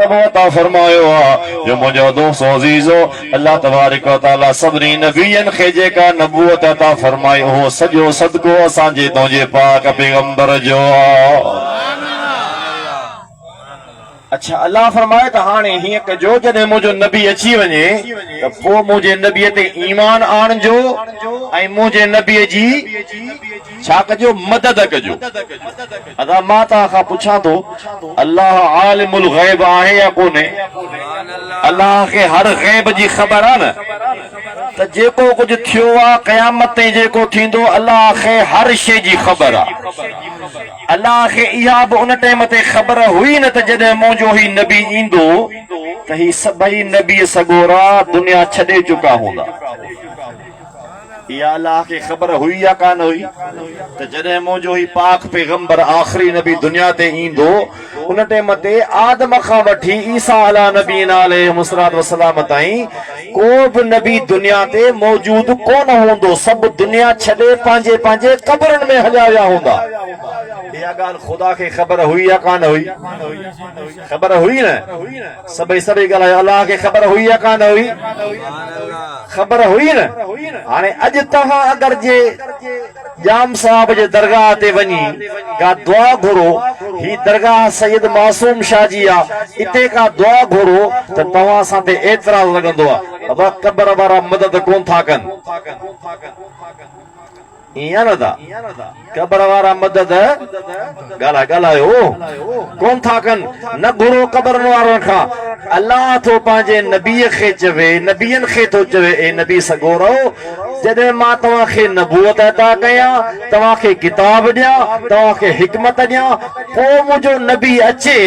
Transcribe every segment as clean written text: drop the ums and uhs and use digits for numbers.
मर्तबो अता फरमायो आहे जो मुंहिंजो दोस्त अज़ीज़ो अल्लाह तबारक व तआला सभिनी नबियनि खे जेका नबूअत अता फरमाई उहो सॼो सदको असांजे तुंहिंजे पाक पैगंबर जो आहे। अच्छा अल्लाह फरमाए त हाणे हीअं कजो जॾहिं मुंहिंजो नबी अची वञे त पोइ मुंहिंजे नबीअ ते ईमान आणिजो ऐं मुंहिंजे नबीअ जी छा कजो मदद कजो। अदा मां तव्हां खां पुछां थो अल्लाह आलिमुल गैब आहे या कोन्हे? अल्लाह खे हर गैब जी ख़बर आहे न त जेको कुझु थियो आहे क़यामत ताईं जेको थींदो अल्लाह खे हर शइ जी ख़बर आहे। अल्लाह खे इहा बि उन टाइम ते ख़बर हुई न त जॾहिं मुंहिंजो ही नबी ईंदो त ही सभई नबी सगोरा दुनिया छॾे चुका हूंदा। इहा अल्लाह खे ख़बर हुई या कान हुई त जॾहिं मुंहिंजो ही पाक पैगंबर आख़िरी नबी दुनिया ते ईंदो उन टाइम ते आदम खां वठी ईसा अला नबीना अलैहिस्सलातु वस्सलाम ताईं को बि नबी दुनिया ते मौजूद कोन हूंदो। सभु दुनिया छॾे पंहिंजे पंहिंजे क़बरनि में हलिया विया हूंदा। इहा ॻाल्हि ख़ुदा खे ख़बर हुई या कान हुई? ख़बर हुई न? सभई ॻाल्हि अल्लाह खे ख़बर हुई या कान हुई? ख़बर हुई न। हाणे अॼु तव्हां अगरि जे जाम साहब जे दरगाह ते वञी का दुआ घुरो, ही दरगाह सैयद मासूम शाह जी आहे, इते का दुआ घुरो त तव्हां सां ते एतिराज़ लॻंदो आहे बाबा क़बर वारा मदद कोन था कनि। ईअं न था क़बर वारा मदद ॻाल्हायो कोन था कनि। न घुरो क़बरनि वारनि खां। अल्लाह थो पंहिंजे नबीअ खे चवे, नबियनि खे थो चवे ए नबी सगोरो जॾहिं मां तव्हांखे नबूअत अता कयां, तव्हांखे किताब ॾियां, तव्हांखे हिकमत ॾियां, पोइ मुंहिंजो नबी अचे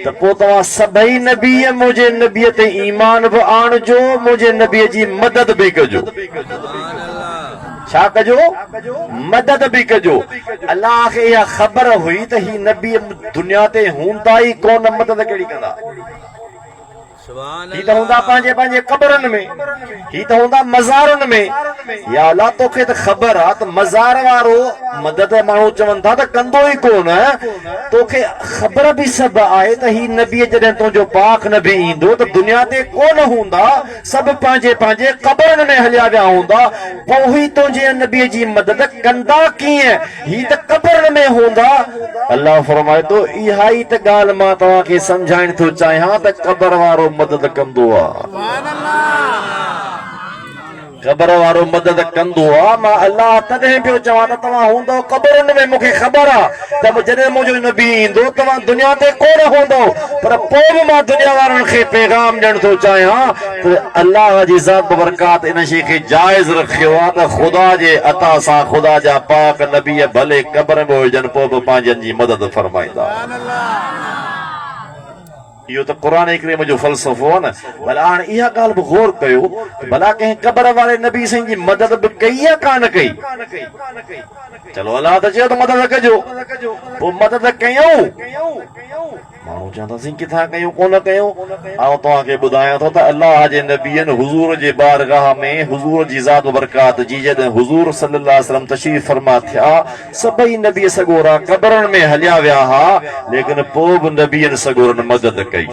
त पोइ तव्हां सभई नबी मुंहिंजे नबीअ ते ईमान बि आणिजो, मुंहिंजे नबीअ जी मदद बि कजो। छा कजो? मदद बि कजो। अल्लाह खे इहा ख़बर हुई त ही नबी दुनिया ते हूंदा ई कोन, मदद कहिड़ी कंदा? ही त हूंदा पंहिंजे पंहिंजे क़बरनि में, ही त हूंदा मज़ारनि में। या अल्लाह तोखे त ख़बर आहे त मज़ार वारो मदद माण्हू चवनि था त कंदो ई कोन। तोखे ख़बर बि सभु आहे त ही नबी जॾहिं तुंहिंजो पाक नबी ईंदो त दुनिया ते कोन हूंदा, सभु पंहिंजे पंहिंजे क़बरनि में हलिया विया हूंदा। पोइ ही तुंहिंजे नबीअ जी मदद कंदा कीअं? ही त क़बरनि में हूंदा। अल्लाह फरमाए थो इहा ई त ॻाल्हि मां तव्हांखे सम्झाइण थो चाहियां त क़बर वारो मदद कंदो आहे। क़बर वारो मदद कंदो आहे। मां अल्लाह तॾहिं पियो चवां त तव्हां हूंदो क़बरनि में, मूंखे ख़बर आहे त जॾहिं मुंहिंजो नबी ईंदो तव्हां दुनिया ते कोन हूंदो। पर पोइ बि मां दुनिया वारनि खे पैगाम ॾियण थो चाहियां त अल्लाह जी ज़ात बरकात इन शइ खे जाइज़ रखियो आहे त ख़ुदा जे अता सां ख़ुदा जा पाक नबी भले क़बर में हुजनि पोइ बि पंहिंजनि जी मदद फरमाईंदा। इहो त क़ुरान करीम जो फ़लसफ़ो आहे न। भला हाणे इहा ॻाल्हि बि गौर कयो भला कंहिं क़बर वारे नबी साईं जी मदद बि कई या कान कई? चलो अल्लाह त चयो त मदद कजो, पोइ मदद कयूं। माण्हू चवंदासीं किथां कयूं, कोन कयूं। ऐं तव्हांखे ॿुधायां थो त अल्लाह जे नबीअनि हुज़ूर जे बारगाह में हुज़ूर जी ज़ात बरकात जी जॾहिं हुज़ूर सल्लल्लाहु अलैहि वसल्लम तशरीफ़ फरमा थिया, सभई नबी सगोरा क़बरनि में हलिया विया हा, लेकिन पोइ बि नबीअनि सगोरनि मदद कई।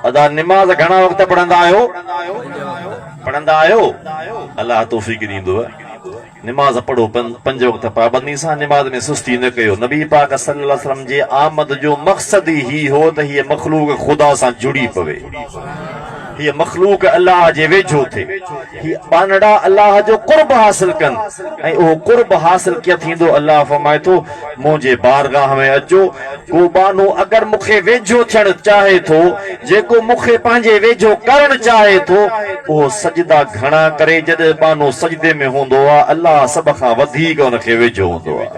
अदा निमाज़ घणा वक़्त पढ़ंदा आहियो? पढ़ंदा आहियो? अल्लाह तौफ़ीक़ ॾींदो। निमाज़ पढ़ो, 5 वक़्त पाबंदी सां। निमाज़ में सुस्ती न कयो। नबी पाक सल्लल्लाहु अलैहि वसल्लम जे आमद जो मक़सद ही हो त हीअ मख़लूक ख़ुदा सां जुड़ी पवे, हीअ मख़लूक अल्लाह जे वेझो थिए, ही बानड़ा अल्लाह जो कुर्ब हासिल कनि। ऐं उहो कुर्ब हासिल कीअं थींदो? अल्लाह फरमाए थो मुंहिंजे बारगाह में अचो। को बानो अगरि मूंखे वेझो थियणु चाहे थो, जेको मूंखे पंहिंजे वेझो करणु चाहे थो, उहो सजदा घणा करे। जॾहिं बानो सजदे में हूंदो आहे अल्लाह सभ खां वधीक हुनखे वेझो हूंदो आहे।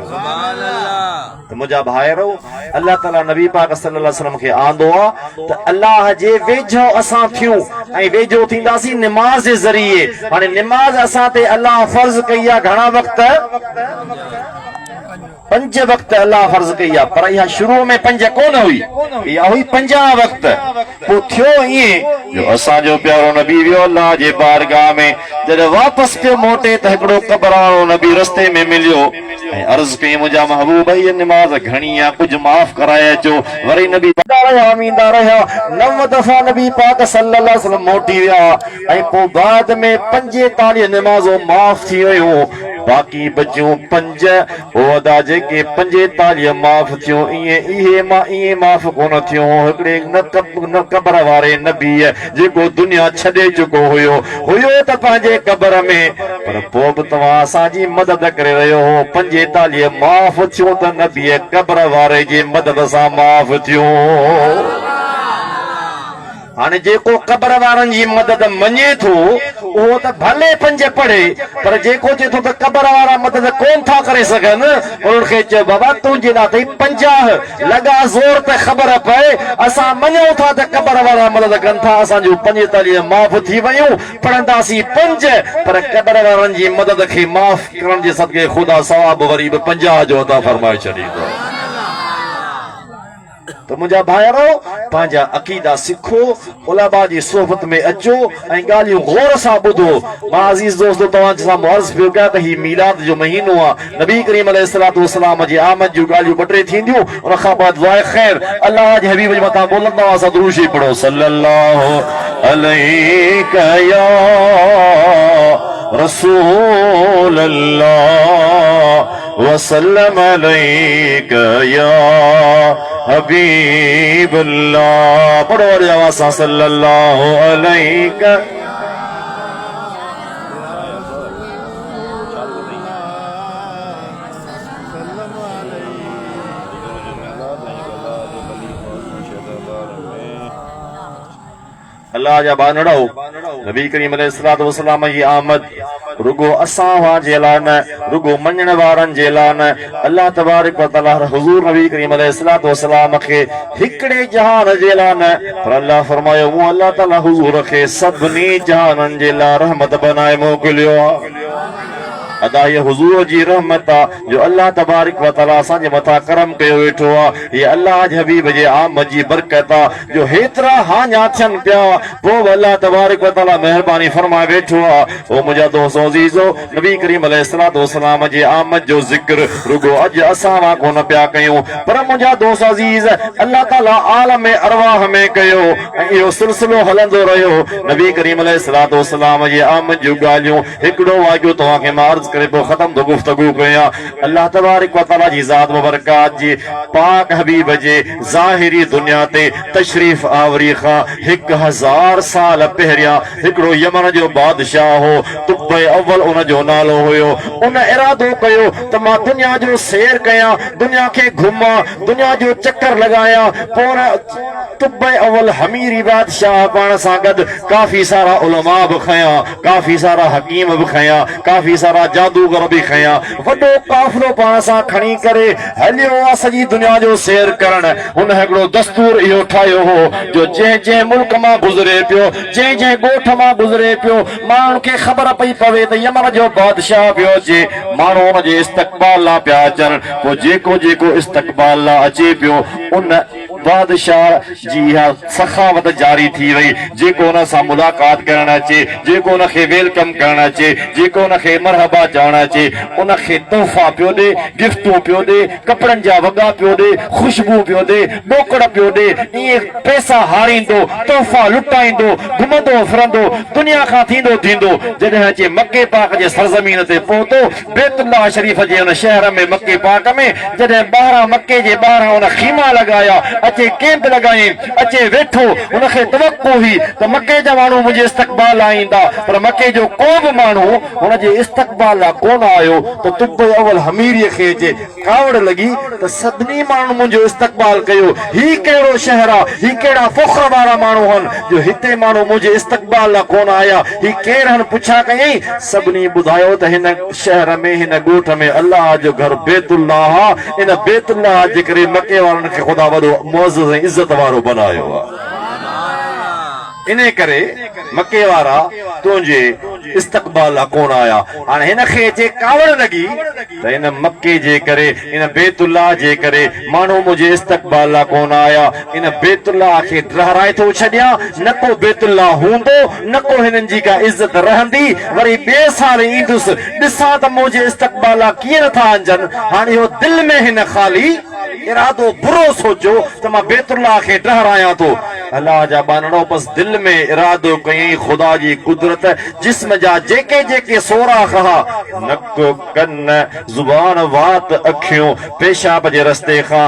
त मुंहिंजा भाइरो, अल्लाह ताला नबी पाक सल्लल्लाहु अलैहि वसल्लम खे आंदो आहे त अल्लाह जे वेझो असां थियूं ऐं वेझो थींदासीं निमाज़ जे ज़रिए। हाणे निमाज़ असां ते अल्लाह फर्ज़ कई आहे घणा वक़्त? पंज वक्त अल्लाह फर्ज कई आहे पर इहा शुरू में पंज कोन हुई इहा हुई 50 वक्त पोइ थियो ईअं जो असांजो प्यारो नबी वियो अल्लाह जे बारगाह में जॾहिं वापसि पियो मोटे त हिकिड़ो क़बर वारो नबी रस्ते में मिलियो ऐं अर्ज़ कई मुंहिंजा महबूब हीअ निमाज़ घणी आहे कुझु माफ़ कराए अचो वरी नबी ईंदा रहिया 9 दफ़ा नबी पाक सल्लल्लाहु अलैहि वसल्लम मोटी विया ऐं पोइ बाद में 45 निमाज़ो माफ़ थी वियूं बाक़ी बचियूं 5 अदा जेके 45 माफ़ थियूं इहे माफ़ कोन थियूं हिकिड़े न क़बर वारे नबीअ जेको दुनिया छॾे चुको हुयो त पंहिंजे क़बर में पर पोइ बि तव्हां असांजी मदद करे रहियो हो 45 माफ़ थियूं त नबीअ क़बर वारे जी मदद सां माफ़ थियूं हाणे जेको क़बर वारनि जी मदद मञे थो उहो त भले 5 पढ़े पर जेको चए थो त क़बर वारा मदद कोन था करे सघनि उनखे चयो बाबा तुंहिंजे लाइ अथई 50 लॻा ज़ोर ते ख़बर पए असां मञूं था त क़बर वारा मदद कनि था असांजूं 45 माफ़ थी वयूं पढ़ंदासीं 5 पर क़बर वारनि जी मदद खे माफ़ करण जे सदके ख़ुदा सवाब वरी बि 50 जो अता फरमाए छॾींदो तो मुझा भाइरो पंहिंजा अक़ीदा सिखो उलमा जी सोहबत में अचो ऐं ॻाल्हियूं गौर सां ॿुधो मां अज़ीज़ दोस्तो तव्हां सां अर्ज़ पियो कयां त ही मीलाद जो महीनो आहे नबी करीम अलैहिस्सलातु वस्सलाम जी आमद जूं ॻाल्हियूं 2-3 थींदियूं उन खां बाद दुआए ख़ैर अल्लाह जे हबीब जे मथां बोलंदा असां दुरूद शरीफ़ पढ़ो सल्लल्लाहु अलैहि या रसूल अल्लाह वसल्लम अलैका या हबीब अल्लाह पढ़ो वारी आवाज़ सां सल्लल्लाहु अलैका अल्लाह जा बानड़ो नबी करीम अलैहिस्सलातु वस्सलाम जी आमद रुगो असां जे लाइ न रुगो मञण वारनि जे लाइ न अल्लाह तबारक व तआला हुज़ूर नबी करीम अलैहिस्सलातु वस्सलाम खे हिकिड़े जहान जे लाइ न पर अल्लाह फरमायो हूं अल्लाह ताला हुज़ूर खे सभिनी जहाननि जे लाइ रहमत बनाए मोकिलियो अदा ये हुजूर जी रहमत जो अल्लाह तबारक व तआला असांजे मथां करम कयो वेठो आहे ये अल्लाह जे हबीब जे आमद जी बरकत आहे जो हेतिरा हाञा थियनि पिया पोइ अल्लाह तबारक व तआला महिरबानी फरमाए वेठो आहे ओ मुंहिंजा दोस्त अज़ीज़ो नबी करीम अलैहिस्सलातु वस्सलाम जे आमद जो ज़िक्र रुगो अॼु असां वां कोन पिया कयूं पर मुंहिंजा दोस्त अज़ीज़ अल्लाह ताला आलम अरवाह में कयो ऐं इहो सिलसिलो हलंदो रहियो नबी करीम अलैहिस्सलातु वस्सलाम जे आमद जूं ॻाल्हियूं हिकिड़ो वाक़ियो तव्हांखे मां अर्ज़ करे पोइ ख़त्म तो गुफ्तगू कयां अल्लाह तबारक व तआला जी ज़ात मुबारकात जी पाक हबीब जे ज़ाहिरी दुनिया ते तशरीफ आवरी खां 1000 साल पहिरियां हिकिड़ो यमन जो बादशाह हो तुब्बे अव्वल उन जो नालो हुयो उन इरादो कयो त मां दुनिया जो सैर कयां दुनिया खे घुमां दुनिया जो चक्कर लगाया पोइ तुब्बे अव्वल हमीरी बादशाह पाण सां गॾु काफ़ी सारा उलमा बि खयां काफ़ी सारा हकीम बि खयां काफ़ी सारा जादूगर भी खया वडो काफिलो पाण सां खणी करे हलियो आहे सॼी दुनिया जो सैर करण हुन हिकिड़ो दस्तूर इहो ठाहियो हो जो जंहिं मुल्क मां गुज़रे पियो जंहिं ॻोठ मां गुज़रे पियो माण्हुनि खे ख़बर पई पवे त यमन जो बादशाह पियो अचे माण्हू हुन जे इस्तक़बाल लाइ पिया अचनि पोइ जेको इस्तक़बाल लाइ अचे पियो उन बादशाह जी सखावत जारी थी वई जेको हुन सां मुलाक़ात करण अचे जेको हुनखे वेलकम करण अचे जेको हुनखे मरहबा चवण अचे उनखे तोहफ़ा पियो ॾे गिफ्टूं पियो ॾे कपिड़नि जा वॻा पियो ॾे ख़ुशबू पियो ॾे ॾोकड़ पियो ॾे ईअं पैसा हारींदो तोहफ़ा लुटाईंदो घुमंदो फिरंदो दुनिया खां थींदो जॾहिं अचे मके पाक जे सरज़मीन ते पहुतो बैतुल्लाह शरीफ़ जे हुन शहर में मके पाक में जॾहिं ॿाहिरां मके जे ॿाहिरां हुन खीमा लॻाया अचे कैंप लगाई अचे वेठो उनखे तवक्को हुई त मके जा माण्हू मुंहिंजे इस्तक़बाल लाइ ईंदा पर मके जो को बि माण्हू हुन जे इस्तक़बाल लाइ कोन आयो त तुब्बे अव्वल हमीरीअ खे अचे कावड़ लॻी त सभिनी माण्हू मुंहिंजो इस्तक़बाल कयो ही कहिड़ो शहर आहे ही कहिड़ा फ़ख्र वारा माण्हू आहिनि जो हिते माण्हू मुंहिंजे इस्तक़बाल लाइ कोन आया ही केर आहिनि पुछा कयईं सभिनी ॿुधायो त हिन शहर में हिन ॻोठ में अल्लाह जो घर बैतुल्लाह आहे इन बैतुल्लाह जे करे मके वारनि खे ख़ुदा वॾो मुअज़्ज़ज़ ऐं इज़त वारो बनायो आहे इन करे मके वारा तुझे इस्तक़बाल कोन आया। हाणे हिन खे जे कावड़ लॻी त इन मके जे करे इन बैतुल्लाह जे करे माण्हू मुंहिंजे इस्तक़बाल कोन आया। इन बैतुल्लाह खे डहराए थो छॾियां, न को बैतुल्लाह हूंदो न को हिननि जी का इज़त रहंदी। वरी ॿिए साल ईंदुसि ॾिसां त मुंहिंजे इस्तक़बाल कीअं नथा अंजनि। हाणे इहो दिलि में हिन ख़ाली इरादो बुरो सोचियो त मां बैतुल्लाह खे डहरायां थो। अल्लाह जा बानड़ो बस दिल में इरादो कयईं खुदा जी कुदरत जिस्म जा जेके जेके सोराख हा, नक कन ज़ुबान वात अखियूं पेशाब जे रस्ते खां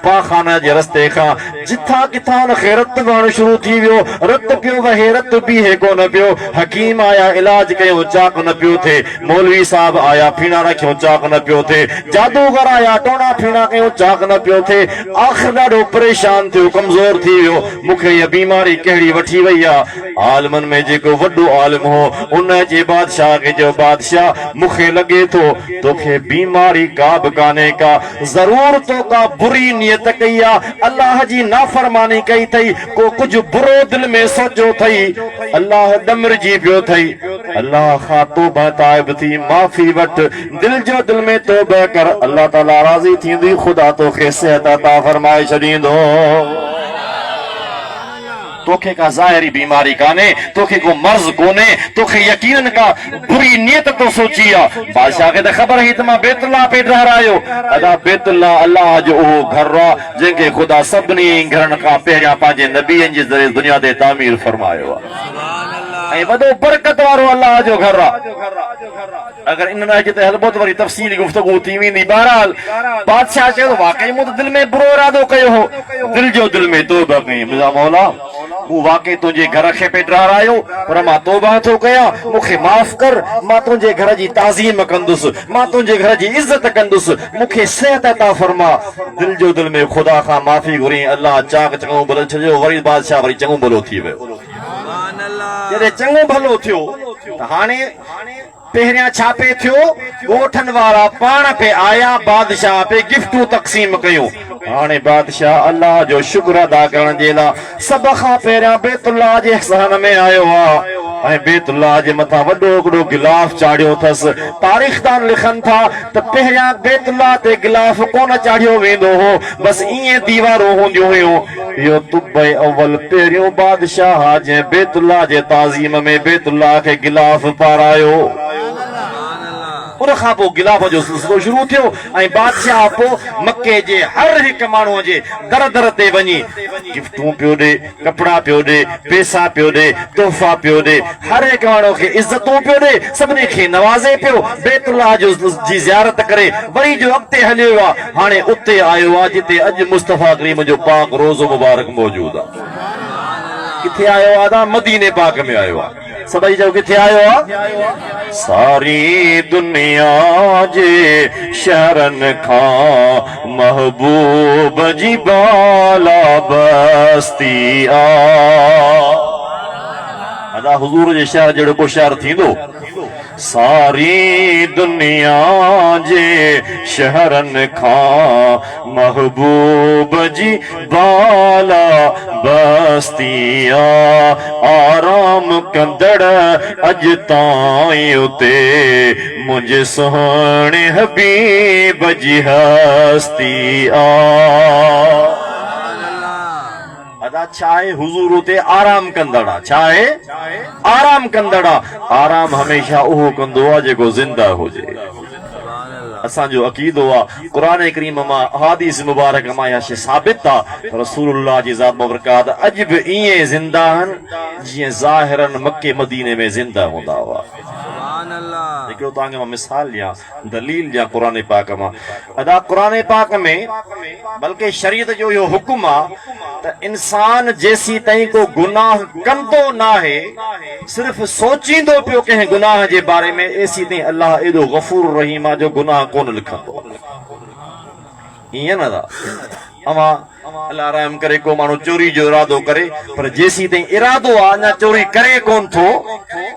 पाखाना जे रस्ते खां जिथां किथां उनखे रत वहणु शुरू थी वियो। रत पियो वहे, रत बीहे कोन पियो। हकीम आया इलाज कयो, चाक न पियो थिए। मौलवी साहब आया, फीणा रखियो, चाक न पियो थिए। जादूगर आया, टोना फीणा कयो, चाक न पियो थिए। आख़िर ॾाढो परेशान थियो, कमज़ोर थी वियो। मूंखे इहा बीमारी कहिड़ी वठी वई आहे। आलमनि में जेको वॾो आलिम हो उन जे बादशाह खे चयो, बादशाह मूंखे लॻे थो तोखे बीमारी का बि कान्हे का, ज़रूर तो का बुरी नियत कई आहे, अल्लाह जी नाफ़रमानी कई अथई, को कुझु बुरो दिलि में सोचियो अथई। अल्लाह ॾमरजी पियो अथई। अल्लाह खां तौबा ताइब थी माफ़ी वठ, दिलि जो दिलि में तौबा कर, अल्लाह ताला राज़ी थींदी, ख़ुदा तोखे सिहत अता फरमाए छॾींदो। तोखे का ज़ाहिरी बीमारी काने, तोखे को मर्ज़ कोने, तोखे यकीनन का बुरी नियत तो सोची आहे। बादशाह खे त ख़बर हुई त मां बैतुल्लाह पे डहरायो। अदा बैतुल्लाह अल्लाह जो उहो घर आहे जंहिंखे ख़ुदा सभिनी घरनि खां पहिरियां पंहिंजे नबीअनि जे ज़रिए दुनिया ते तामीर फरमायो आहे ऐं वॾो बरकत वारो अल्लाह जो घर आहे। अगर इन जे ते हलबो त वरी तफ़सील गुफ़्तगू थी वेंदी। बहरहाल बादशाह चयो, वाकई मूं त दिलि में बुरो इरादो कयो हो, दिलि जो दिलि में तौबा कई। मुंहिंजा मौला मूं वाकई तुंहिंजे घर खे पे डहारायो, पर मां तौबा थो कयां, मूंखे माफ़ कर। मां तुंहिंजे घर जी ताज़ीम कंदुसि, मां तुंहिंजे घर जी इज़त कंदुसि, मूंखे सिहत अता फरमा। दिलि जो दिलि में ख़ुदा खां माफ़ी घुरी, अल्लाह चाक चङो भलो छॾियो। वरी बादशाह वरी चङो भलो थी वियो। जॾहिं चङो भलो थियो त हाणे पहिरियां छा पे थियो, ॻोठनि वारा पाण पे आया, बादशाह पे गिफ्टूं तक़सीम कयूं। हाणे बादशाह अल्लाह जो शुक्र अदा करण जे लाइ सभ खां पहिरियां बैतुल्लाह जे सहन में आयो आहे ऐं बैतुल्लाह जे मथां वॾो हिकिड़ो गिलाफ चाढ़ियो अथसि। तारीख़दान लिखनि था त पहिरियां बैतुल्लाह ते गिलाफ कोन चाढ़ियो वेंदो हो, बसि ईअं दीवारूं हूंदियूं हुयूं। इहो तुबे अव्वल पहिरियों बादशाह जंहिं बैतुल्लाह जे ताज़ीम में बैतुल्लाह खे गिलाफ पारायो। उन खां पोइ गिलाफ जो सिलसिलो शुरू थियो ऐं बादशाह पोइ मके जे हर हिकु माण्हूअ जे दर दर ते वञी गिफ्टूं पियो ॾे, कपिड़ा पियो ॾे, पैसा पियो ॾे, तोहफ़ा पियो ॾे, हर हिकु माण्हू खे इज़तूं पियो ॾे, सभिनी खे नवाज़े पियो। बैतुल्लाह जी ज़ियारत करे वरी जो अॻिते हलियो आहे, हाणे उते आयो आहे जिते अॼु मुस्तफ़ा करीम जो पाक रोज़ो मुबारक मौजूदु आहे। किथे आयो आहे? मदीने पाक में आयो आहे। सभई जो किथे आयो आहे? सारी दुनिया जे शहरनि खां महबूब जी बाला बस्ती आ। अदा हुजूर जे शहर जहिड़ो को शहर थींदो? सारी दुनिया जे शहरनि खां महबूब जी बाला बस्तिया, आराम कंदड़ अॼु ताईं उते मुंहिंजे सुहिणे हबीब जी हस्ती आ। अदा छा आहे? हुजूर उते आराम कंदड़ आहे। छा आहे? आराम कंदड़ आहे। आराम हमेशा उहो कंदो आहे जेको ज़िंदा हुजे। असांजो अक़ीदो आहे क़ुरान करीम मां हदीस मुबारक मां इहा शइ साबित आहे त रसूलुल्लाह जी ज़ात मुबरकात अॼु बि ईअं ज़िंदा आहिनि जीअं ज़ाहिरन मके मदीने में ज़िंदा हूंदा हुआ। हिकिड़ो तव्हांखे मां मिसाल ॾियां, दलील ॾियां क़ुरान पाक मां। अदा क़ुरान पाक में बल्कि शरीयत जो इहो हुकुम आहे त इंसान जेसी ताईं को गुनाह कंदो न आहे, सिर्फ़ सोचींदो पियो कंहिं गुनाह जे बारे में, एसी ताईं अल्लाह एॾो गफ़ूर रहीम आहे जो गुनाह कोन लिखंदो। ईअं न था अवां अल्लाह रहम करे को माण्हू चोरी जो इरादो करे, पर जेसी ताईं इरादो आहे अञा चोरी करे कोन थो,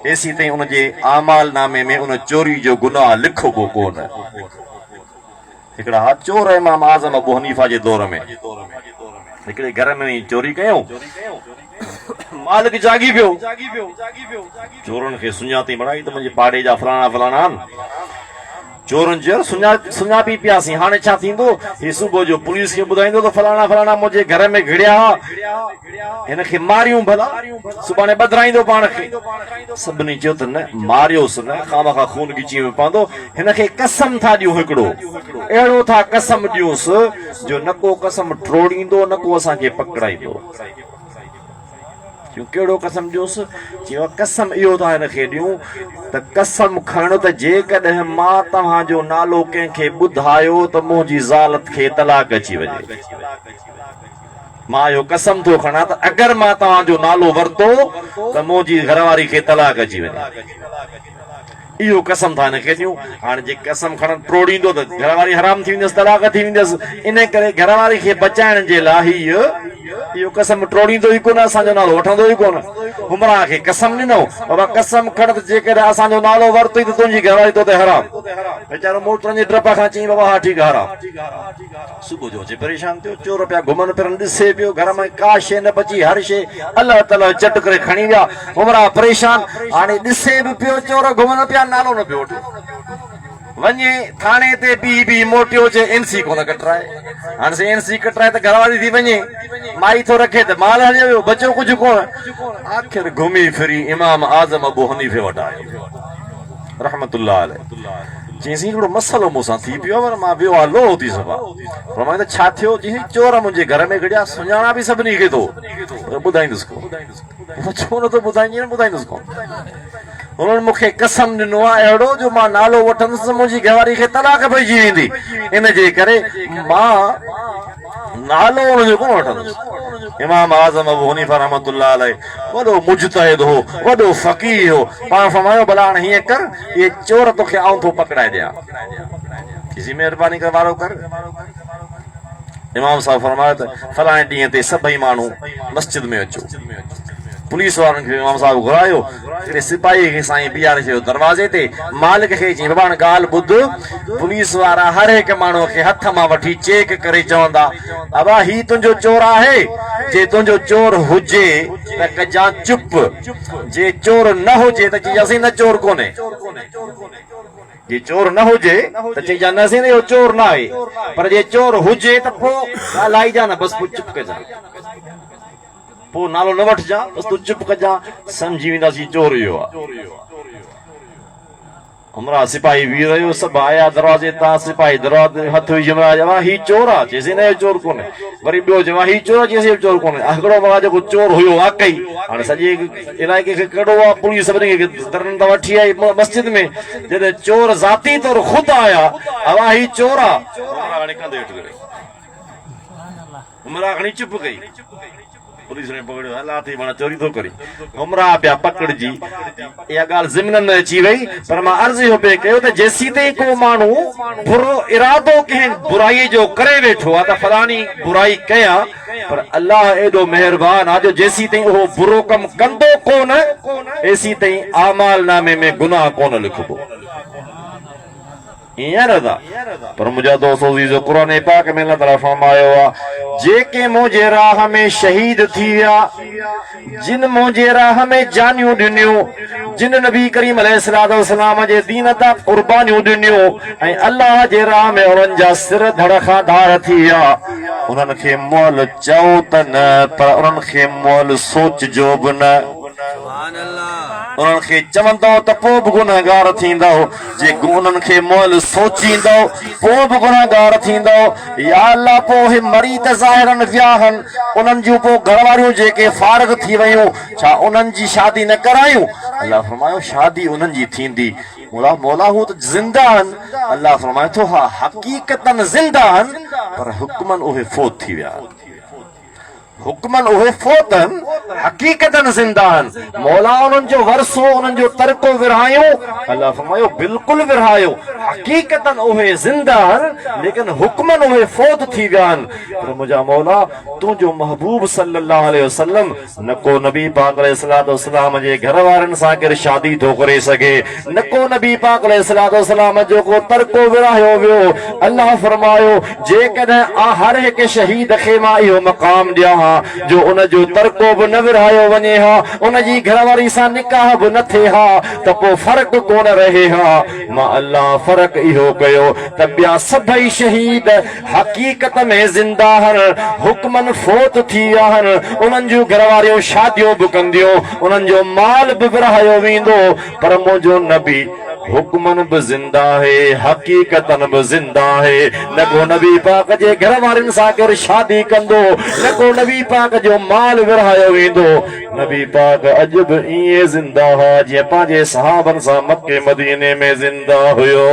एसी ताईं उनजे आमाल नामे में उन चोरी जो गुनाह लिखबो कोन। हिकिड़ा हथ चोर इमाम आज़म अबू हनीफा जे दौर में हिकिड़े घर में चोरी कयूं, मालिक जागी पियो चोरनि खे सुञाती बणाई त मुंहिंजे पाड़े जा फलाणा फलाणा आहिनि चोरनि चयो सुञापी पियासीं हाणे छा थींदो ही सुबुह जो पुलिस खे ॿुधाईंदो त फलाणा फलाणा मुंहिंजे घर में घिड़िया हिनखे मारियूं भला सुभाणे बदिराईंदो पाण खे सभिनी चयो त न मारियोसि न खामखा खून ॻिची में पवंदो हिनखे कसम था ॾियूं हिकिड़ो अहिड़ो था कसम ॾियूंसि जो न को कसम टोड़ींदो न को असांखे पकड़ाईंदो क्यों कहिड़ो कसम ॾियोसि चयो कसम इहो था हिनखे ॾियूं त कसम खणो त जेकॾहिं मां तव्हांजो नालो कंहिंखे ॿुधायो त मुंहिंजी ज़ालत खे तलाक अची वञे मां इहो कसम थो खणां त अगरि मां तव्हांजो नालो वरितो त मुंहिंजी घरवारी खे तलाक अची वञे इहो कसम था हिनखे ॾियूं हाणे जे कसम खणनि टोड़ींदो त घरवारी हराम थी वेंदसि तलाक थी वेंदसि इन करे घरवारी खे बचाइण जे लाइ इहो कसम टोड़ींदो ई कोन असांजो नालो वठंदो ई कोन हुमराह खे कसम ॾिनो बाबा कसम खण त जेकॾहिं असांजो नालो वरितो त तुंहिंजी घरवारी तो ते हराम वीचारो मोटरनि जे डप खां चई बाबा हा ठीकु आहे हराम सुबुह जो अचे परेशान थियो चोर पिया घुमनि फिरनि ॾिसे पियो घर में का शइ न बची हर शइ अलाह ताला चट करे खणी विया हुमराह परेशान हाणे ॾिसे बि पियो चोर घुमनि पिया नालो न पियो वठे वञे थाणे ते बी मोटियो चे एनसी कोन कटराए हाणे से एनसी कटराए त घरवारी थी वञे माई थो रखे त माल हलियो वियो बचो कुझु कोन आख़िर घुमी फिरी इमाम आज़म अबू हनीफे वटि आयो रहमतुल्लाह अलैह चईंसि हिकिड़ो मसलो मूंसां थी पियो पर मां वियो आहे लो थी सघां फरमाईं त छा थियो चईं चोर मुंहिंजे घर में घिड़िया सुञाणा बि सभिनी खे थो ॿुधाईंदुसि कोन छो नथो ॿुधाईंदुसि कोन उन्हनि मूंखे कसम ॾिनो आहे अहिड़ो जो मां नालो वठंदुसि मुंहिंजी घरवारी खे तलाक पइजी वेंदी इन जे करे मां नालो उनजो कोन वठंदुसि इमाम आज़म अबू हनीफा रहमतुल्लाह अलैह वॾो मुजतहिद हो वॾो फ़क़ीह हो पाण फरमायो भला हाणे हीअं कर इहे चोर तोखे आऊं थो पकड़ाए ॾियां किसी महिरबानी कर वारो कर इमाम साहब फरमायो त फलाणे ॾींहं ते सभई माण्हू मस्जिद में अचो पुलिस वारनि खे इमाम साहब घुरायो हिकिड़े सिपाही खे साईं बीहारे छॾियो दरवाज़े ते मालिक खे चई बाबा ॻाल्हि ॿुध पुलिस वारा हर हिकु माण्हूअ खे हथ मां वठी चेक करे चवंदा बाबा ही तुंहिंजो चोर आहे जे तुंहिंजो चोर हुजे त कजां चुप जे चोर न हुजे त चइजासीं न चोर कोन्हे जे चोर न हुजे त चइजां न असीं इहो चोर न आहे पर जे चोर हुजे त पोइ ॻाल्हाइजां न बसि पोइ चुप कजां पोइ नालो न वठजां बसि तूं चुप कजां सम्झी वेंदासीं चोर इहो आहे हमरा सिपाही बीह रहियो सभु आया दरवाज़े तां सिपाही दरवाज़े हथ विझी चवां ही चोर आहे चइसि न चोर कोन्हे वरी ॿियो चवां ही चोर चइसि चोर कोन्हे हिकिड़ो बाबा जेको चोर हुयो वाकई हाणे सॼे इलाइक़े खे कढो आहे पुलिस सभिनी खे दरनि तां वठी आई मस्जिद में जॾहिं चोर ज़ाती तौर ख़ुदि आया हवा ही चोर आहे उमरा खणी चुप कई पुलिस ने पकड़ियो हला थी माना चोरी थो करी उमरा पिया पकड़जी इहा ॻाल्हि ज़िमननि में अची वई पर मां अर्ज़ इहो पिए कयो त जेसीं ताईं को माण्हू बुरो इरादो कंहिं बुराईअ जो करे वेठो आहे त फलाणी बुराई कयां पर अल्लाह एॾो महिरबान आहे जो जेसीं ताईं उहो बुरो कमु कंदो कोन एसीं ताईं आमाल नामे में गुनाह कोन लिखबो पर मुंहिंजा दोस्तो क़ुरान पाक में अल्लाह ताला फरमायो आहे जेके मुंहिंजे राह में शहीद थी विया जिन मुंहिंजे राह में जानियूं ॾिनियूं जिन नबी करीम अलैहिस्सलाम जे दीन तां क़ुर्बानियूं ॾिनियूं ऐं अल्लाह जे राह में उन्हनि जा सिर धड़ खां धार थी विया उन्हनि खे मोल चओ त न पर उन्हनि खे मोल सोचजो बि न उन्हनि खे चवंदो त पोइ बि गुनहगार थींदो जे उन्हनि खे मोल सोचींदो पोइ बि गुनहगार थींदो या अल्लाह पोइ मरी त ज़ाहिरनि विया आहिनि उन्हनि जूं पोइ घरवारियूं जेके फारिग थी वयूं छा उन्हनि जी शादी न करायूं अल्लाह फरमायो शादी उन्हनि जी थींदी मौला हू त ज़िंदा आहिनि अल्लाह फरमाए थो हा हक़ीक़तन ज़िंदा आहिनि पर हुक्मन उहे फोत थी विया हुक्मन उहे फोतन हक़ीक़तन ज़िंदा आहिनि मौला उन्हनि जो वरसो उन्हनि जो तरको विरहायो अल्लाह फरमायो बिल्कुलु विरहायो हकीकतन उहे जिंदा लेकिन हुक्मन उहे फौत थी विया पर मुझा मौला तुझो महबूब सल्लल्लाहु अलैहि वसल्लम न को नबी पाक अलैहिस्सलातु वस्सलाम जे घर वारन सां गॾु शादी थो करे सघे न को नबी पाक अलैहिस्सलातु वस्सलाम जो को तरको विरायो वियो अल्लाह फरमायो जेकॾहिं हर हिक शहीद खे मां इहो मक़ाम ॾियां हा जो उन जो तरको बि न विरायो वञे हा उन जी घरवारी सां निकाह बि न थिए हा त पोइ फ़र्क़ु कोन रहे हा मां अल्लाह फ़र्क़ु इहो कयो त ॿिया सभई शहीद हक़ीक़त में ज़िंदा आहिनि हुक्मन फोत थी विया आहिनि उन्हनि जूं घरवारियूं शादियूं बि कंदियूं उन्हनि जो माल बि विरहायो वेंदो पर मुंहिंजो नबी हुक्मन भी जिंदा है हकीकतन भी जिंदा है न को नबी पाक जे घर वारन सां गॾु शादी कंदो न को नबी पाक जो माल विरहायो वेंदो नबी पाक अॼु बि ईअं जिंदा हा जीअं पंहिंजे सहाबन सां मके मदीने में जिंदा हुयो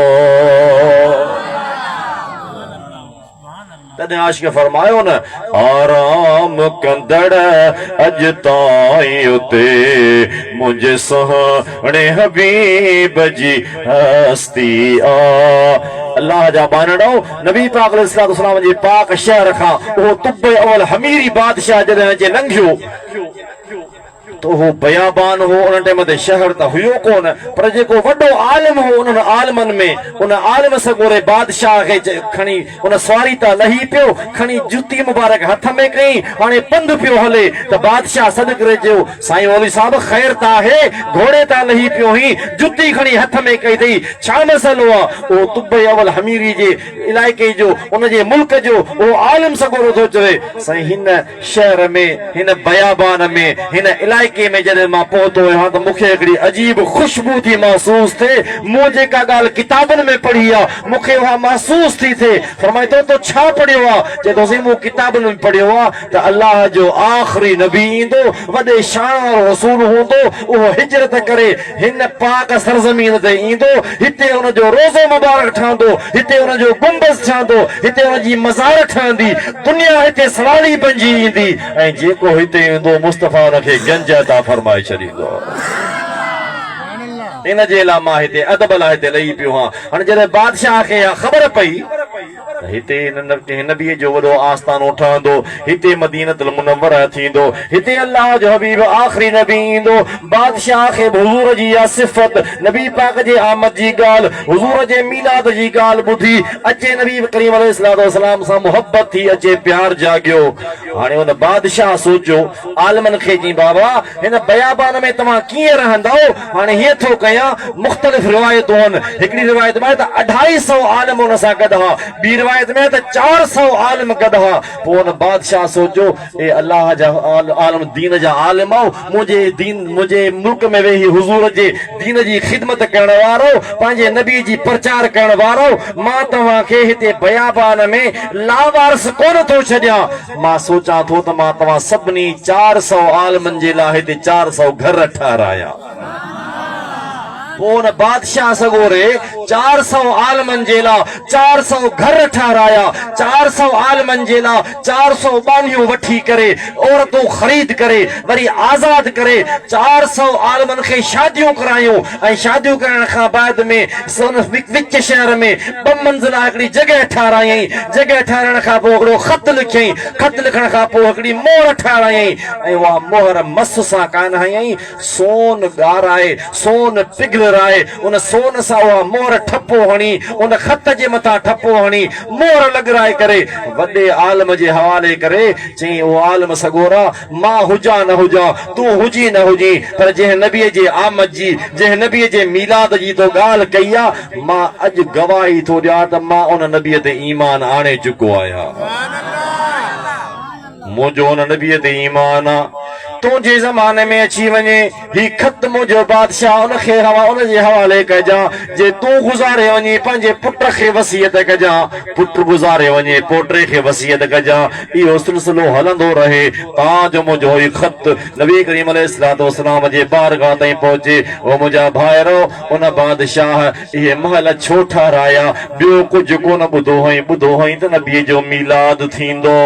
तॾहिं आशिक़ फरमायो न आराम कंदड़ अॼु ताईं उते मुंहिंजे सुहाणे हबीब जी हस्ती आ अल्लाह जा बानड़ो नबी पाक अलैहिस्सलातु वस्सलाम जे पाक शहर खां उहो तुब्बे अवल हमीरी बादशाह जॾहिं अचे लंघियो तो वो बयाबान हो उन टाइम ते शहर त हुयो कोन पर जेको वॾो आलिम हो उन आलिमन में उन आलिम सगोरे बादशाह खे खणी उन सवारी त लही पियो खणी जुती मुबारक हथ में कई हाणे पंध पियो हले त बादशाह सॾ करे चयो साईं मौलवी साहब ख़ैर त आहे घोड़े तां लही पियो ही जुती खणी हथ में कई अथई छा मसइलो आहे उहो तुब्बे अवल हमीरी जे इलाइक़े जो उन जे मुल्क जो उहो आलिम सगोरो थो चवे साईं हिन शहर में हिन बयाबान में हिन इलाइक़े में जॾहिं मां पहुतो आहियां त मूंखे हिकिड़ी अजीब खुशबू थी महसूस थिए मूं जेका ॻाल्हि किताबनि में पढ़ी आहे मूंखे उहा महसूस थी थिए फरमाए थो तो छा पढ़ियो आहे चए थो साईं मूं किताबनि में पढ़ियो आहे त अल्लाह जो आख़िरी नबी ईंदो वॾे शान रसूल हूंदो उहो हिजरत करे हिन पाक सरज़मीन ते ईंदो हिते हुनजो रोज़ो मुबारक ठहंदो हिते हुनजो गुंबज़ ठहंदो हिते हुनजी मज़ार ठहंदी दुनिया हिते सवारी बणिजी ईंदी ऐं जेको हिते ईंदो मुस्तफ़ा हुनखे गंज अता फरमाए छॾींदो इन जे लाइ मां हिते अदब लाइ हिते लही पियो आहियां हाणे जॾहिं बादशाह खे ख़बर पई हिते नबीअ जो वॾो आस्थानो ठहंदो हिते मदीनतुल मुनव्वरा थींदो हिते अल्लाह जो हबीब आख़िरी नबी ईंदो बादशाह खे हुज़ूर जी इहा सिफ़त नबी पाक जे आमद जी ॻाल्हि हुज़ूर जे मीलाद जी ॻाल्हि ॿुधी अचे नबी करीम अलैहिस्सलातु वस्सलाम सां मुहबत थी अचे प्यार जाॻियो हाणे हुन बादशाह सोचियो आलिमन खे जी बाबा हिन बयाबान में तव्हां कीअं रहंदो हाणे हीअं थो कयां मुख़्तलिफ़ रिवायतूं आहिनि हिकिड़ी रिवायत में त 250 आलिम हुन सां गॾु हा ॿी रिवायत में त 400 आलिम गॾु हा पोइ हुन बादशाह सोचियो ए अल्लाह जा आलिम दीन जा आलिम मुंहिंजे मुल्क में वेही हुज़ूर जे दीन जी ख़िदमत करण वारो पंहिंजे नबी जी प्रचार करण वारो मां तव्हांखे हिते बयाबान में लावारस कोन थो छॾियां मां सोचां थो त मां तव्हां सभिनी 400 आलिमनि जे लाइ हिते 400 घर ठारायां पोइ बादशाह सगोरे 400 आलमन जे लाइ 400 घर ठाराया 400 आलमन जे लाइ 400 बानियूं वठी करे औरतूं ख़रीद करे वरी आज़ाद करे 400 आलमन खे शादियूं करायूं ऐं शादियूं करण खां बाद में विच शहर में 2 मंज़िला हिकिड़ी जॻह ठारायई जॻह ठाराइण खां पोइ हिकिड़ो ख़त लिखियई ख़त लिखण खां पोइ हिकिड़ी मोहर ठारायई ऐं उहा मोहर मस सां कान हयई सोन ॻाराए सोन पिघल राए उन सोन सां उहा मोहर ठपो हणी उन ख़त जे मथां ठपो हणी मोहर लॻराए करे वॾे आलम जे हवाले करे चई उहो आलम सगोरा मां हुजां न हुजां तूं हुजी न हुजी पर जंहिं नबीअ जे आमद जी जंहिं नबीअ जे मीलाद जी तो ॻाल्हि कई आहे मां अॼु गवाही थो ॾियां त मां उन नबीअ ते ईमान आणे चुको आहियां मुंहिंजो उन नबीअ ते ईमान आहे तुंहिंजे ज़माने में अची वञे ही ख़त मुंहिंजो बादशाह उनखे उनजे हवाले कजां जे तूं गुज़ारे वञे पंहिंजे पुट खे वसियत कजां पुट गुज़ारे वञे पोटे खे वसियत कजां इहो सिलसिलो हलंदो रहे ताजो मुंहिंजो ही ख़त नबी करीम अलैहिस्सलातु वस्सलाम जे बारगाह ताईं पहुचे ओ मुंहिंजा भाइरो उन बादशाह इहे महल छो ठाराया ॿियो कुझु कोन ॿुधो हुई त नबीअ जो मीलाद थींदो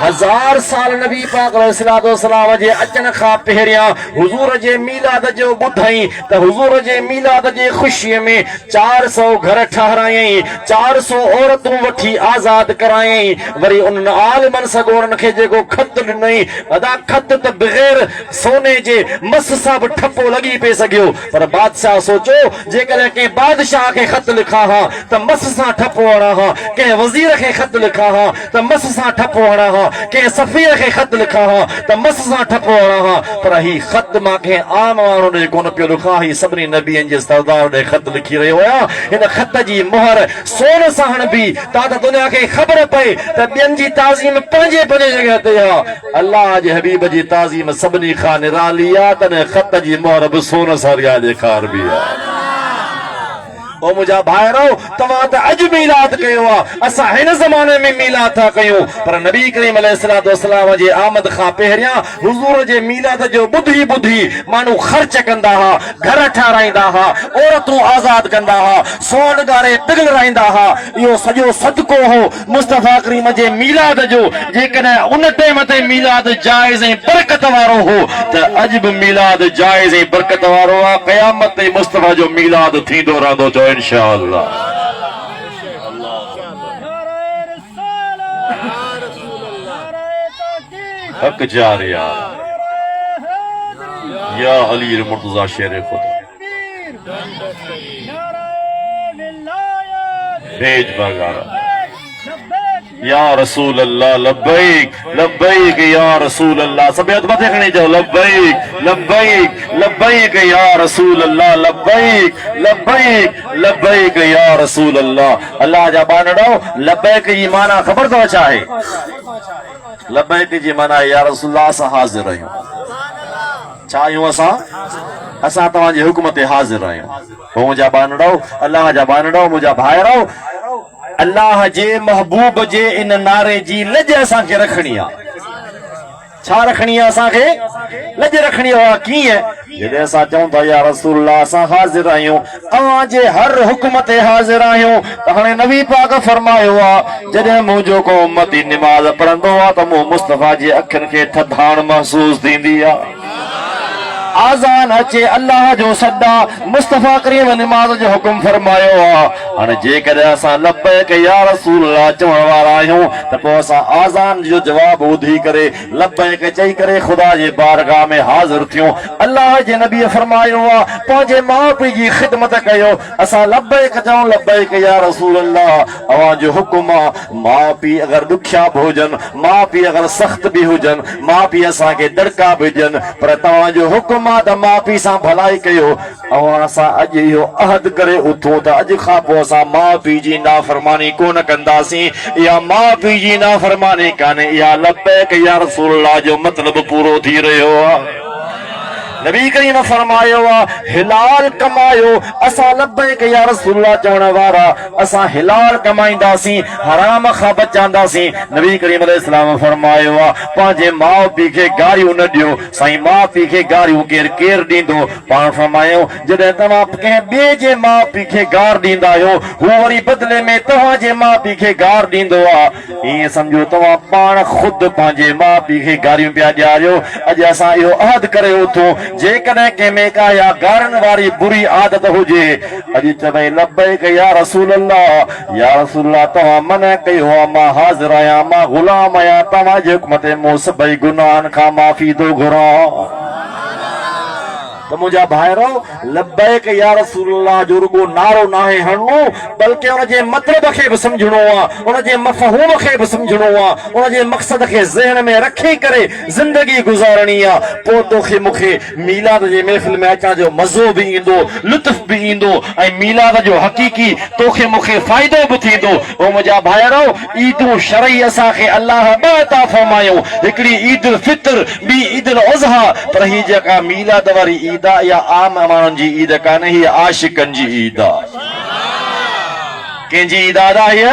1000 साल नबी पाक अलैहिस्सलाम जे अचन खां पहिरियां हुजूर जे मीलाद जो ॿुधई त हुजूर जे मीलाद जे ख़ुशीअ में 400 घर ठहरायई, 400 औरतूं वठी आज़ाद करायई। वरी उन्हनि आलिमनि सॻोड़नि खे जेको ख़त ॾिनई, अदा ख़त त बग़ैर सोने जे मस सां बि ठपो लॻी पए सघियो, पर बादशाह सोचो जेकॾहिं कंहिं बादशाह खे ख़त लिखा हा त मस सां ठपो हणा हा, कंहिं वज़ीर खे ख़त लिखा हा त मस सां ठपो हणा हा, कंहिं सफ़ीर खे ख़त लिखा हा त मस सां ठपो हणा हा, पर ही ख़त मां कंहिं आम माण्हू ॾे कोन पियो लिखा, ही सभिनी नबियनि जे सरदार ॾे ख़त लिखी रहियो आहियां। हिन ख़त जी मुहर सोन सां हणबी त दुनिया खे ख़बर पए त ॿियनि जी ताज़ीम पंहिंजे पंहिंजे जॻह ते आहे, अल्लाह जे हबीब जी ताज़ीम सभिनी खां निराली आहे, तॾहिं ख़त जी मुहर बि सोन सां रिया ॾेखारबी आहे। ओ मुंहिंजा भाइरो, तव्हां त अॼु मीलाद कयो आहे, असां हिन ज़माने में मीलाद था कयूं, पर नबी करीम अलैहिस्सलाम जे आमद खां पहिरियां हुजूर जे मीलाद जो ॿुधी ॿुधी माण्हू ख़र्च कंदा हुआ, घर ठाराईंदा हुआ, औरतूं आज़ाद कंदा हुआ, सोन ॻारे पिघलराईंदा हुआ। इहो सॼो सदको हो मुस्तफ़ा करीम जे मीलाद जो। जेकॾहिं उन टाइम ते मीलाद जाइज़ ऐं बरकत वारो हो त अॼु बि मीलाद जाइज़ ऐं बरकत वारो आहे। क़यामत ते मुस्तफ़ा जो मीलाद थींदो रहंदो, चओ इंशाअल्लाह। हक जारिया या अली मुर्तज़ा शेर खुदा भेज बगारा या रसूल अल्लाह, लब्बैक लब्बैक या रसूल अल्लाह। सब हथ मथे खणी चओ लब्बैक लब्बैक लब्बैक या रसूल अल्लाह, लब्बैक लब्बैक लब्बैक या रसूल अल्लाह। अल्लाह जा बानड़ो, लब्बैक जी माना ख़बर अथव छा आहे? लब्बैक जी माना या रसूल अल्लाह, असां हाज़िर आहियूं। छा आहियूं असां? असां तव्हांजे हुक्म ते हाज़िर आहियूं। मुंहिंजा बानड़ो, अल्लाह जा बानड़ो, मुंहिंजा भाइरो, अल्लाह जे महबूब जे इन नारे जी लज असांखे रखणी आहे। छा रखणी आहे असांखे? लज रखणी आहे। कीअं? जॾहिं असां चऊं था या रसूल अल्लाह असां हाज़िर आहियूं, अव्हां जे हर हुक्म ते हाज़िर आहियूं, त हाणे नबी पाक फरमायो आहे जॾहिं मुंहिंजो को उम्मती निमाज़ पढ़ंदो आहे त मूं मुस्तफ़ा जे अखियुनि खे थधाण महसूस थींदी आहे। आज़ान अचे, अल्लाह जो सदा, मुस्तफ़ा करीम निमाज़ जो हुकुम फरमायो आहे। हाणे जेकॾहिं असां लब्बैक या रसूल अल्लाह चवण वारा आहियूं त पोइ असां आज़ान जो जवाबु ॿुधी करे लब्बैक चई करे ख़ुदा जे बारगाह में हाज़िर थियूं। अल्लाह जे नबी फरमायो आहे पंहिंजे माउ पीउ जी ख़िदमत कयो। असां लब्बैक चऊं, लब्बैक या रसूल अल्लाह, अव्हां जो हुकुम आहे। माउ पीउ अगरि ॾुखिया बि हुजनि, माउ पीउ अगरि सख़्त बि हुजनि, माउ पीउ असांखे दड़का बि ॾियनि, पर तव्हांजो हुकुम त माउ पीउ सां भलाई कयो। ऐं असां अॼु इहो अहद करे उथूं त अॼु खां पोइ असां माउ पीउ जी नाफ़रमानी कोन कंदासीं। इहा माउ पीउ जी नाफ़रमानी कान्हे, इहा लब्बैक या रसूल अल्लाह जो मतिलबु पूरो थी रहियो आहे। नबी करीम फरमायो आहे हिलाल कमायो। असां लब्बैक या रसूल अल्लाह चवण वारा, असां हिलाल कमाईंदासीं, हराम खां बचाईंदासीं। नबी करीम अलैहिस्सलाम फरमायो आहे पंहिंजे माउ पीउ खे गारियूं न ॾियो। साईं, माउ पीउ खे गारियूं केरु ॾींदो? पाण फरमायो जॾहिं तव्हां कंहिं ॿिए जे माउ पीउ खे गार ॾींदा आहियो, हू वरी बदिले में तव्हांजे माउ पीउ खे गार ॾींदो आहे। ईअं सम्झो तव्हां पाण ख़ुदि पंहिंजे माउ पीउ खे गारियूं पिया ॾियारियो। अॼु असां इहो अहद करे उथूं, जेकॾहिं कंहिंमें का या गारनि वारी बुरी आदत हुजे, अॼु चवई लब्बैक या रसूल अल्लाह, या रसूल अल्लाह तव्हां मना कयो आहे, मां हाज़िर आहियां, मां ग़ुलाम आहियां, तव्हांजे हुक्म ते मूं सभई गुनाहनि खां माफ़ी थो घुरां। त मुंहिंजा भाइरो, लब्बैक या रसूल अल्लाह जो रुगो नारो नाहे हणणो, बल्कि उन जे मतिलब खे बि सम्झणो आहे, उन जे मफ़हूम खे बि सम्झणो आहे, उन जे मक़सद खे ज़हन में रखी करे ज़िंदगी गुज़ारणी आहे। पोइ तोखे मूंखे मीलाद जे महफ़िल में अचण जो मज़ो बि ईंदो, लुत्फ़ बि ईंदो, ऐं मीलाद जो हक़ीक़ी तोखे मूंखे फ़ाइदो बि थींदो। ओ मुंहिंजा भाइरो, ईदूं शरई असांखे अल्लाह ॿ अता फ़रमायूं, हिकिड़ी ईद उल फितर, ॿी ईद उल अज़हा। पर ही जेका मीलाद वारी ईद आहे, इहा आम माण्हुनि जी ईद कान्हे, हीअ आशिक़नि जी ईद आहे। कंहिंजी ईद आहे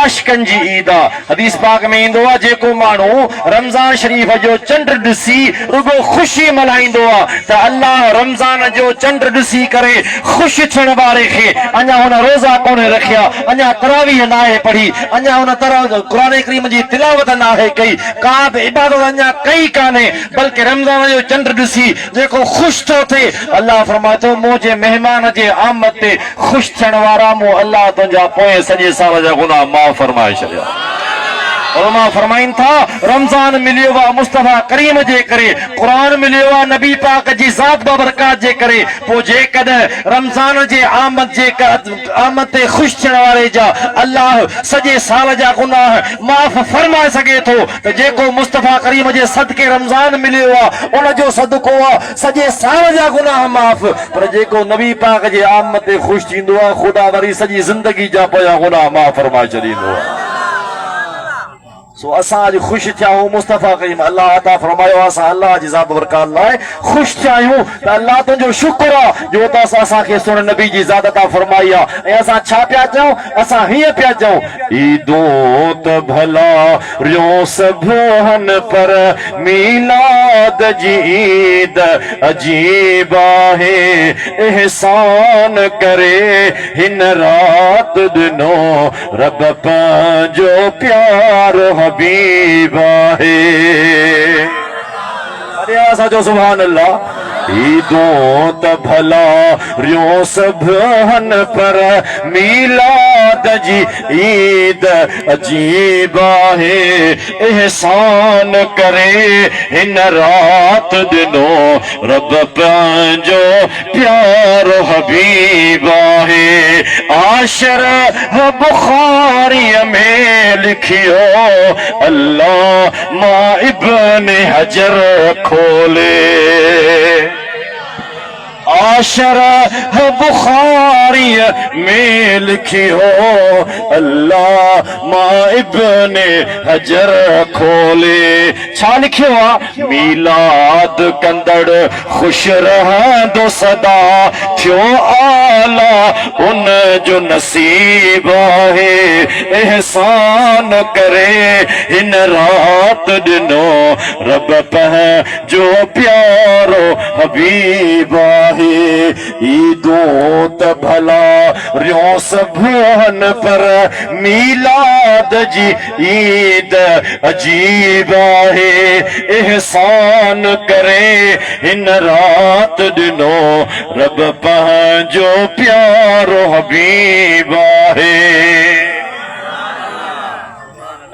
आशिकनि जी ईद आहे हदीस पाक में ईंदो आहे जेको माण्हू रमज़ान शरीफ़ जो चंड ॾिसी रुगो ख़ुशी मल्हाईंदो आहे त अल्लाह रमज़ान जो चंड ॾिसी करे ख़ुशि थियण वारे खे अञा हुन रोज़ा कोन रखिया अञा तरावीह नाहे पढ़ी अञा हुन क़ुरान करीम जी तिलावत नाहे कई का बि इबादत अञा कई कान्हे बल्कि रमज़ान जो चंड ॾिसी जेको ख़ुशि थो थिए अल्लाह फरमाए थो मुंहिंजे महिमान जे आमद ते ख़ुशि थियण वारा मूं अल्लाह तुंहिंजा पोएं सॼे साल जा गुनाह माफ़ फरमाए छॾिया उलमा फरमाइन था रमज़ान मिलियो आहे मुस्तफ़ा करीम जे करे क़ुरान मिलियो आहे नबी पाक जी ज़ात बाबरकात जे करे पोइ जेकॾहिं रमज़ान जे आमद ते ख़ुशि थियण वारे जा अल्लाह सॼे साल जा गुनाह माफ़ फरमाए सघे थो त जेको मुस्तफ़ा करीम जे सदके रमज़ान मिलियो आहे उन जो सदको आहे सॼे साल जा गुनाह माफ़ पर जेको नबी पाक जे आमद ते ख़ुशि थींदो आहे ख़ुदा वरी सॼी ज़िंदगी जा पोयां गुनाह माफ़ फरमाए छॾींदो आहे सो असां अॼु ख़ुशि थिया आहियूं मुस्तफ़ा करीम अल्लाह अता फरमायो असां अल्लाह जी ज़ात बरकात लाइ ख़ुशि थिया आहियूं त अल्लाह तुंहिंजो शुक्र आहे जो त असांखे सुन नबी जी ज़ात अता फरमाई आहे ऐं असां छा पिया चऊं असां हीअं पिया चऊं ईदों त भला रियो सभु हन पर मीलाद जी ईद अजीब आहे एहसान करे हिन रात ॾिनो रब पंहिंजो प्यारो हबीब आहे अरे असांजो सुभान अल्लाह ईदों त भला रियो सभु हन पर मीलाद जी ईद अजीब आहे एहसान करे हिन रात ॾिनो रब पंहिंजो प्यारो हबीब आहे आशर बुखारीअ में लिखियो अल्लाह मां इब्न हजर खोले आशर बुखारी में लिखियो अल्लाह मां इब्न हजर खोले छा लिखियो आहे मीलाद कंदड़ ख़ुशि रहंदो सदा थियो आला उन जो नसीब आहे एहसान करे हिन रात ॾिनो रब पंहिंजो प्यारो हबीब आहे ईदों त भला रियो सभु हन पर मीलाद जी ईद अजीब आहे एहसान करे हिन रात ॾिनो रब पंहिंजो प्यारो हबीब आहे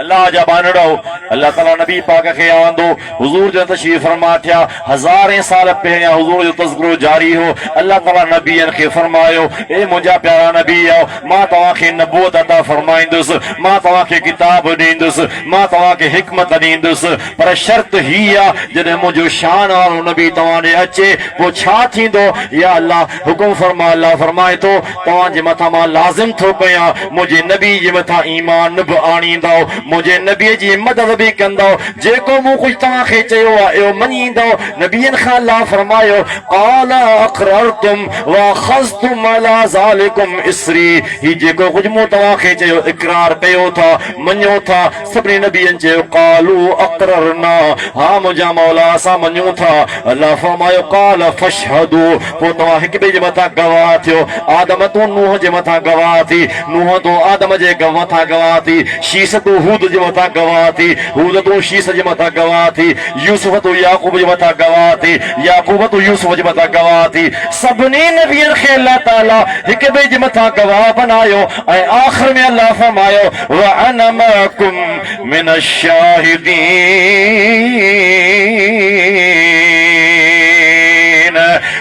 अल्लाह जा बानड़ो अल्लाह ताला नबी पाक खे आवंदो हुजूर जो तशरीफ फरमा थिया हज़ारें साल पहिरियां हुजूर जो तज़किरो जारी हो अल्लाह ताला नबीअनि खे फरमायो ए मुंहिंजा प्यारा नबी आओ मां तव्हांखे नबूवत अता फरमाईंदुसि मां तव्हांखे किताब ॾींदुसि मां तव्हांखे हिकमत ॾींदुसि पर शर्त ही आहे जॾहिं मुंहिंजो शान वारो नबी तव्हां ॾे अचे पोइ छा थींदो या अल्लाह हुकुम फरमा अल्लाह फरमाए थो तव्हांजे मथां मां लाज़िम थो कयां मुंहिंजे नबी जे मथां ईमान बि आणींदो मुझे नबी जी मदद भी कंदो जेको मूं कुछ तव्हांखे चयो आहे इहो मञींदो नबियनि खां अल्लाह फरमायो क़ाल अक़ररतुम व अख़ज़तुम अला ज़ालिकुम इसरी ही जेको कुछ मूं तव्हांखे चयो इक़रार कयो था मञो था सभिनी नबियनि चयो क़ालू अक़ररना हा मुंहिंजा मौला असां मञूं था अल्लाह फरमायो क़ाल फशहदू पोइ तव्हां हिक ॿिए जे मथां गवाह थियो आदम तूं नूह जे मथां गवाह थी नूह तूं आदम जे मथां गवाह थी शीश तूं हूद जे मथां गवाह थी हूद तूं शीश जे मथां गवाह थी यूसुफ तूं याकूब जे मथां गवाह थी याकूब तूं यूसुफ जे मथां गवाह थी सभिनी नबियनि खे अल्लाह ताला हिक ॿिए जे मथां गवाह बनायो ऐं आख़िर में अल्लाह फरमायो व अना मअकुम मिन अश-शाहिदीन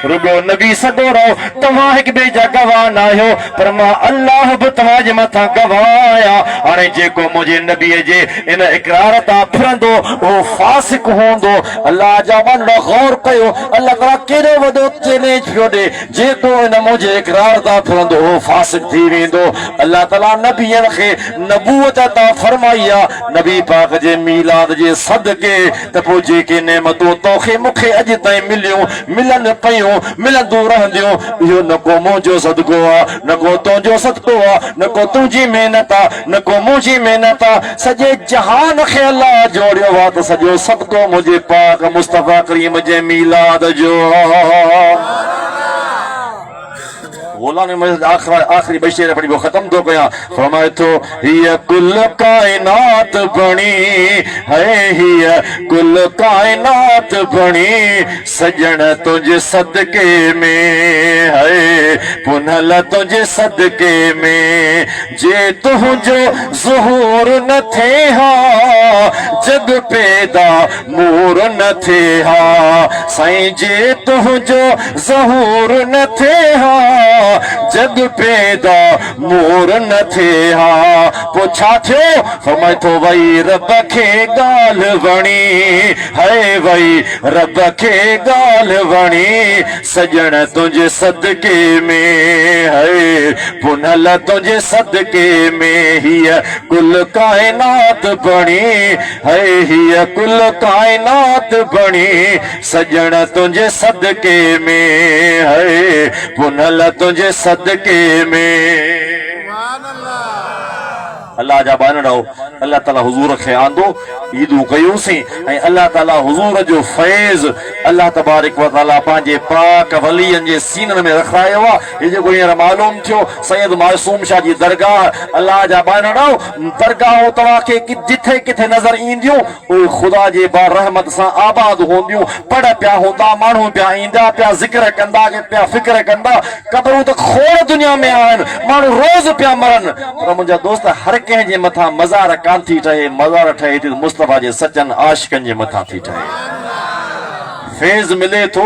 रुगो नबी सदो रहो तव्हां हिक ॿिए जा गवाह न आहियो पर मां अल्लाह बि तव्हांजे मथां गवाह आहियां हाणे जेको मुंहिंजे नबीअ जे इन इक़रार तां फिरंदो उहो फासिक हूंदो अल्लाह जा बंदा गौर कयो अल्लाह ताला केॾो वॾो चैलेंज पियो ॾे जेको इन मुंहिंजे इक़रार तां फिरंदो उहो फासिक थी वेंदो अल्लाह ताला नबियनि खे नबूवत अता फरमाई आहे नबी पाक जे मीलाद जे सदके त पोइ जेके नेमतूं तोखे मूंखे अॼु ताईं मिलियूं मिलनि पियूं रहंदियूं मिलंदियूं रहंदियूं इहो न को मुंहिंजो सदको आहे न को तुंहिंजो सदको आहे न को तुंहिंजी महिनत आहे न को मुंहिंजी महिनत आहे सॼे जहान खे अलाह जोड़ियो आहे त सॼो सदको मुंहिंजे पाक मुस्तफ़ा करीम जे मीलाद जो गुलाम मस्जिद आखिरी बशेर पढ़ी वो खत्म तो कया फरमाए तो हिया कुल कायनात बनी है हिया कुल कायनात बनी सजन तुझे सदके में है पुनल तुझे सदके में जे तुझो ज़ुहूर न थे हा जग पैदा मूर न थे हा साईं जे तुझो ज़ुहूर न थे हा जग पैदा मोर न थे हा पोछा थियो फरमाए तो वही रब खे गाल वणी है वही रब खे गाल वणी सजन तुझे सदके में है पुनल तुझे सदके में हिय कुल कायनात बणी है हिय कुल कायनात बणी सजन तुझे सदके में है पुनल तुझे सदके में अल्लाह जा बानड़ो अल्लाह ताला हुजूर खे आंदो ईदू कयूंसीं ऐं अल्लाह ताला हुजूर जो फैज़ अल्लाह तबारक व तआला पंहिंजे पाक वलियनि जे सीननि में रखायो आहे हे जेको हींअर मालूम थियो सैयद मासूम शाह जी दरगाह अल्लाह जा बानड़ो दरगाहूं तव्हांखे जिथे किथे नज़र ईंदियूं उहे ख़ुदा जे बारहमत सां आबाद हूंदियूं पढ़ पिया हूंदा माण्हू पिया ईंदा पिया ज़िक्र कंदा पिया फ़िक्र कंदा क़बरूं त खोड़ दुनिया में आहिनि माण्हू रोज़ पिया मरनि पर मुंहिंजा दोस्त हर कंहिंजे मथां मज़ार कान थी ठहे मज़ार ठहे थी मुस्तफ़ा जे सचनि आशिकनि जे मथां थी ठहे फैज़ मिले थो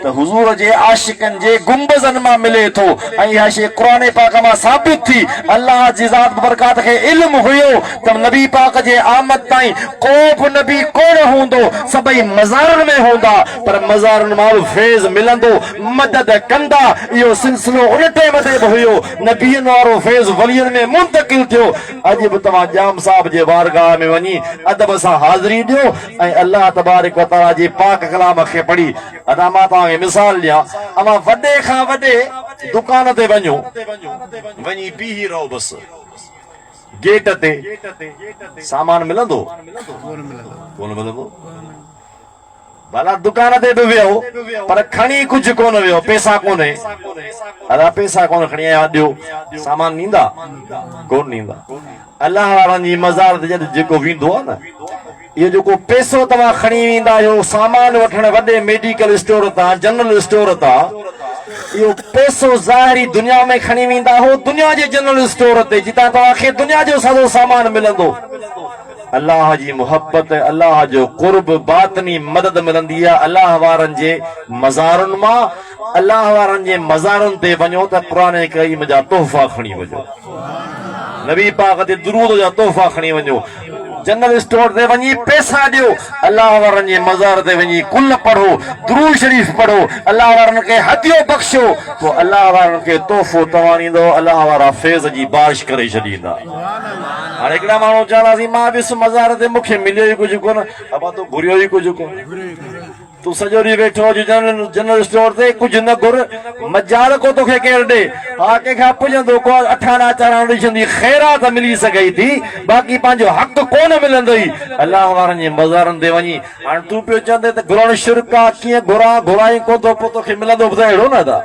तो हुजूर जे आशिकनि जे गुंबज़नि मां मिले थो ऐं इहा शइ क़ुरान पाक मां साबित थी अल्लाह जी ज़ात बरकात खे इल्म हुयो त नबी पाक जे आमद ताईं को बि नबी कोन हूंदो सभई मज़ारनि में हूंदा पर मज़ारनि मां फैज़ मिलंदो मदद कंदा इहो सिलसिलो उन टाइम ते बि हुयो नबीअनि वारो फैज़ वलियनि में मुंतकिल थियो अॼु बि तव्हां जाम साहब जे बारगाह में वञी अदब सां हाज़िरी ॾियो ऐं अल्लाह तबारक व तआला जे पाक कलाम खे पढ़ी अदा मां तव्हांखे मिसाल ॾियां अमां वॾे खां वॾे दुकान ते वञो वञी बीही रहो बसि गेट ते सामान मिलंदो कोन मिलंदो भला दुकान ते बि वियो पर खणी कुझु कोन वियो पैसा कोन्हे अदा पैसा कोन खणी आया ॾियो सामान ॾींदा कोन ॾींदा अल्लाह वारनि जी मज़ार ते जेको वेंदो आहे न ये जो को पैसो तव्हां खणी वेंदा आहियो सामान वठण वॾे मेडिकल स्टोर तां जनरल स्टोर तां इहो पैसो ज़ाहिरी दुनिया में खणी वेंदा हो दुनिया जे जनरल स्टोर ते जितां तव्हांखे दुनिया जो सॼो सामान मिलंदो अल्लाह जी मोहब्बत अल्लाह जो कुर्ब बातनी मदद मिलंदी आहे अल्लाह वारनि जे मज़ारुनि मां अल्लाह वारनि जे मज़ारुनि ते वञो त क़ुरान करीम जा तोहफ़ा खणी वञो नबी पाक ते दुरूद जा तोहफ़ा खणी वञो जनरल स्टोर ते वञी पैसा ॾियो अल्लाह वारनि जे मज़ार ते वञी कुल पढ़ो दुरूद शरीफ़ पढ़ो अल्लाह वारनि खे हदियो बख़्शो पोइ अल्लाह वारनि खे तोहफ़ो तव्हां ॾींदो अल्लाह वारा फैज़ जी बारिश करे छॾींदा हाणे हिकिड़ा माण्हू चवंदासीं मां वियुसि मज़ार ते मूंखे मिलियो ई कुझु कोन अबा तूं घुरियो ई कुझु कोन तू सॼो ॾींहुं वेठो हुजे जनरल स्टोर ते कुझु न घुर मजाल को तोखे केरु ॾे हा कंहिंखां पुॼंदो को अठाणा चाराणा ॾेई छॾंदी ख़ैरात मिली सघे थी बाक़ी पंहिंजो हक़ कोन मिलंदो ई अल्लाह वारनि जे मज़ारनि ते वञी हाणे तूं पियो चवंदे त घुरण शिरक आहे कीअं घुरां घुराई कोन थो पोइ तोखे मिलंदो ॿुधाए अहिड़ो न था